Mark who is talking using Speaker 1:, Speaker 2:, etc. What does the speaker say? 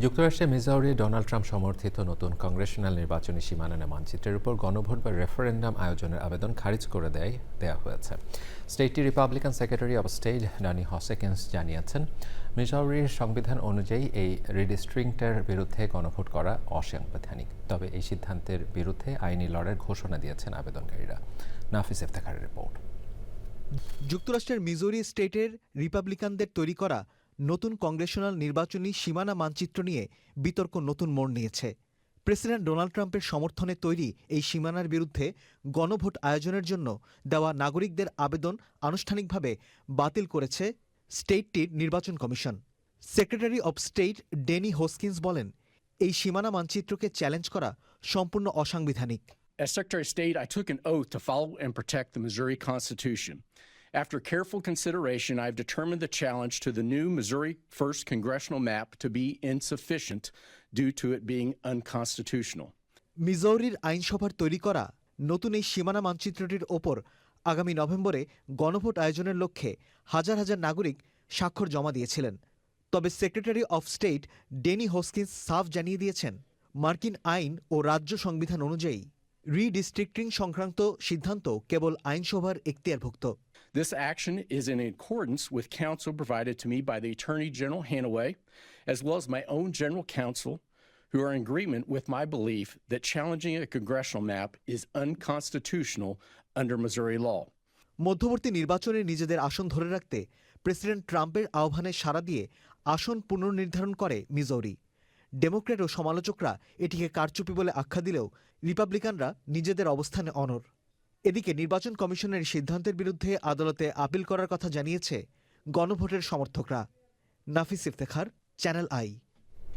Speaker 1: যুক্তরাষ্ট্রে Missouri Donald Trump সমর্থিত নতুন কংগ্রেশনাল নির্বাচনী সীমানা মানচিত্রের উপর গণভোট বা রেফারেন্ডাম আয়োজনের আবেদন খারিজ করে দেয়া হয়েছে। স্টেটটি Republican secretary of state Danny Hoskins জানিয়েছেন, মিজৌরির সংবিধান অনুযায়ী এই রিডিস্ট্রিক্টের বিরুদ্ধে গণভোট করা অসাংবিধানিক। তবে এই সিদ্ধান্তের বিরুদ্ধে আইনি লড়াইয়ের ঘোষণা দিয়েছেন আবেদনকারীরা। নাফিস ইফতেখারের রিপোর্ট।
Speaker 2: যুক্তরাষ্ট্রের মিজৌরি স্টেটের রিপাবলিকানদের তৈরি করা নতুন কংগ্রেশনাল নির্বাচনী সীমানা মানচিত্র নিয়ে বিতর্ক নতুন মোড় নিয়েছে। প্রেসিডেন্ট ডোনাল্ড ট্রাম্পের সমর্থনে তৈরি এই সীমানার বিরুদ্ধে গণভোট আয়োজনের জন্য দেওয়া নাগরিকদের আবেদন আনুষ্ঠানিকভাবে বাতিল করেছে স্টেটটির নির্বাচন কমিশন। Secretary of state Danny Hoskins বলেন, এই সীমানা মানচিত্রকে চ্যালেঞ্জ করা সম্পূর্ণ অসাংবিধানিক।
Speaker 3: As Secretary of State, I took an oath to follow and protect the Missouri Constitution. After careful consideration, I have determined the challenge to the new Missouri 1st Congressional map to be insufficient due to it being unconstitutional.
Speaker 2: মিজৌরির আইনসভার তৈরি করা নতুন এই সীমানা মানচিত্রটির ওপর আগামী নভেম্বরে গণভোট আয়োজনের লক্ষ্যে হাজার হাজার নাগরিক স্বাক্ষর জমা দিয়েছিলেন। তবে সেক্রেটারি অফ স্টেট ড্যানি হসকিন্স সাফ জানিয়ে দিয়েছেন, মার্কিন আইন ও রাজ্য সংবিধান অনুযায়ী রিডিস্ট্রিক্টিং সংক্রান্ত সিদ্ধান্ত কেবল আইনসভার এখতিয়ারভুক্ত।
Speaker 3: This action is in accordance with counsel provided to me by the Attorney General Hanaway, as well as my own general counsel, who are in agreement with my belief that challenging a congressional map is unconstitutional under Missouri law.
Speaker 2: মধ্যবর্তী নির্বাচনে নিজেদের আসন ধরে রাখতে president ট্রাম্পের আহ্বানে সাড়া দিয়ে আসন পুনর্নির্ধারণ করে মিজৌরি। ডেমোক্র্যাট ও সমালোচকরা এটিকে কারচুপি বলে আখ্যা দিলেও রিপাবলিকানরা নিজেদের অবস্থানে অনড়। এদিকে নির্বাচন কমিশনের সিদ্ধান্তের বিরুদ্ধে আদালতে আপিল করার কথা জানিয়েছে গণভোটের সমর্থকরা। নাফিস ইফতেখার, চ্যানেল আই।